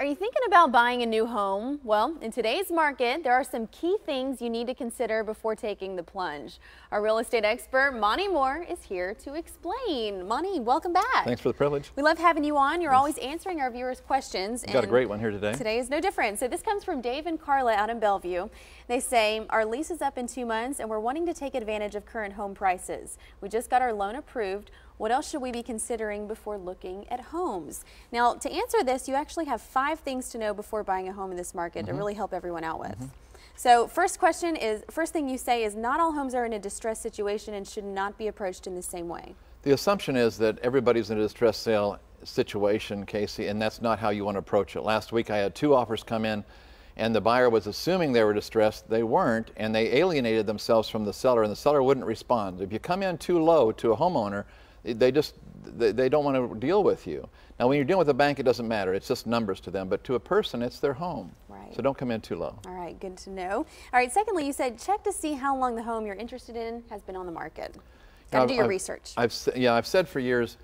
Are you thinking about buying a new home? Well, in today's market, there are some key things you need to consider before taking the plunge. Our real estate expert, Monte Mohr, is here to explain. Monte, welcome back. Thanks for the privilege. We love having you on. You're always answering our viewers' questions. We've got a great one here today. Today is no different. So this comes from Dave and Carla out in Bellevue. They say, our lease is up in 2 months and we're wanting to take advantage of current home prices. We just got our loan approved. What else should we be considering before looking at homes? Now, to answer this, you actually have 5 things to know before buying a home in this market to really help everyone out with. So first thing you say is not all homes are in a distressed situation and should not be approached in the same way. The assumption is that everybody's in a distressed sale situation, Casey, and that's not how you want to approach it. Last week I had 2 offers come in and the buyer was assuming they were distressed. They weren't, and they alienated themselves from the seller, and the seller wouldn't respond. If you come in too low to a homeowner, they don't want to deal with you. Now when you're dealing with a bank, it doesn't matter. It's just numbers to them, but to a person, it's their home. Right. So don't come in too low. All right, good to know. All right, secondly, you said check to see how long the home you're interested in has been on the market. Got to do your research. I've said for years,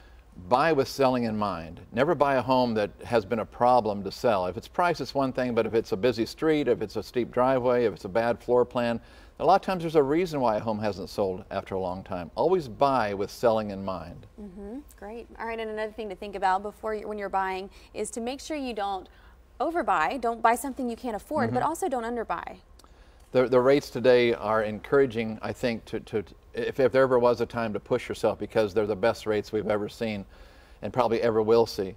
buy with selling in mind. Never buy a home that has been a problem to sell. If it's price, it's one thing, but if it's a busy street, if it's a steep driveway, if it's a bad floor plan, a lot of times there's a reason why a home hasn't sold after a long time. Always buy with selling in mind. Great. All right, and another thing to think about when you're buying is to make sure you don't overbuy. Don't buy something you can't afford, but also don't underbuy. The rates today are encouraging, I think, if there ever was a time to push yourself, because they're the best rates we've ever seen and probably ever will see.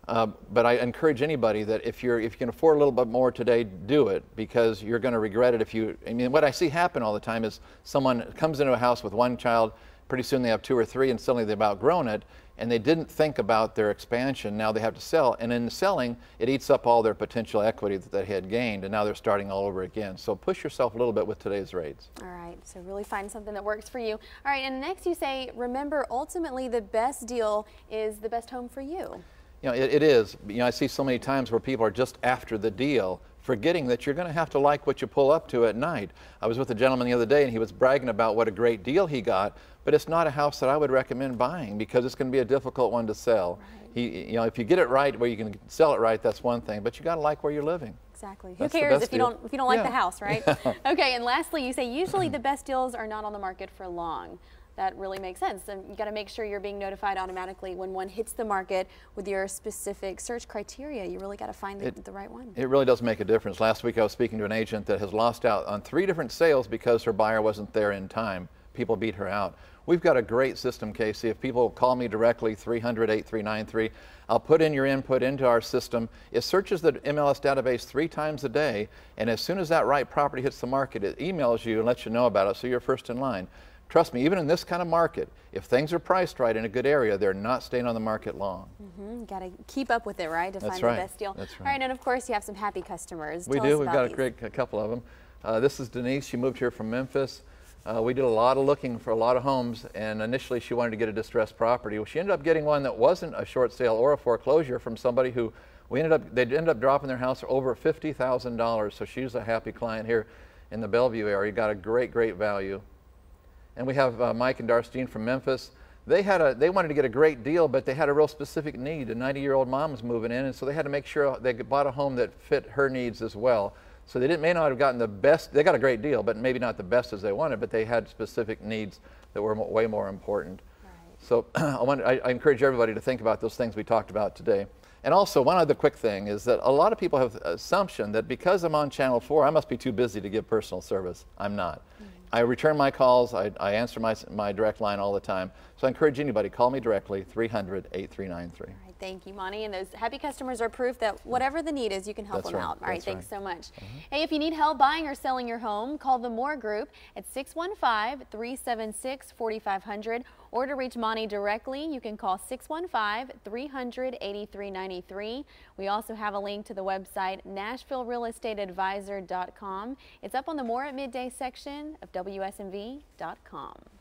But I encourage anybody that if you can afford a little bit more today, do it, because you're going to regret it I mean, what I see happen all the time is someone comes into a house with 1 child, pretty soon they have 2 or 3, and suddenly they've outgrown it, and they didn't think about their expansion. Now they have to sell, and in selling, it eats up all their potential equity that they had gained, and now they're starting all over again. So push yourself a little bit with today's rates. All right, so really find something that works for you. All right, and next you say, remember, ultimately the best deal is the best home for you. You know, it is. You know, I see so many times where people are just after the deal, forgetting that you're going to have to like what you pull up to at night. I was with a gentleman the other day and he was bragging about what a great deal he got, but it's not a house that I would recommend buying because it's going to be a difficult one to sell. Right. You know, if you get it right where you can sell it right, that's one thing, but you got to like where you're living. Exactly. Who cares if you don't like the house, right? Okay, and lastly, you say usually the best deals are not on the market for long. That really makes sense. And you got to make sure you're being notified automatically when one hits the market with your specific search criteria. You really got to find the right one. It really does make a difference. Last week I was speaking to an agent that has lost out on 3 different sales because her buyer wasn't there in time. People beat her out. We've got a great system, Casey. If people call me directly, 300-8393, I'll put in your input into our system. It searches the MLS database 3 times a day, and as soon as that right property hits the market, it emails you and lets you know about it, so you're first in line. Trust me, even in this kind of market, if things are priced right in a good area, they're not staying on the market long. Got to keep up with it, right, to find the best deal. That's right. All right, and of course you have some happy customers. We do. We've got a couple of them. This is Denise. She moved here from Memphis. We did a lot of looking for a lot of homes, and initially she wanted to get a distressed property. Well, she ended up getting one that wasn't a short sale or a foreclosure from somebody who they ended up dropping their house for over $50,000. So she's a happy client here in the Bellevue area. Got a great value. And we have Mike and Darstine from Memphis. They wanted to get a great deal, but they had a real specific need. A 90-year-old mom was moving in, and so they had to make sure they bought a home that fit her needs as well. So they may not have gotten the best. They got a great deal, but maybe not the best as they wanted, but they had specific needs that were way more important. Right. So I encourage everybody to think about those things we talked about today. And also, one other quick thing is that a lot of people have the assumption that because I'm on Channel 4, I must be too busy to give personal service. I'm not. I return my calls. I answer my direct line all the time. So I encourage anybody, call me directly, 300-8393. All right, thank you, Monte. And those happy customers are proof that whatever the need is, you can help them out. All right, thanks so much. Hey, if you need help buying or selling your home, call the Mohr Group at 615-376-4500. Or to reach Monte directly, you can call 615-300-8393. We also have a link to the website NashvilleRealEstateAdvisor.com. It's up on the More at Midday section of WSMV.com.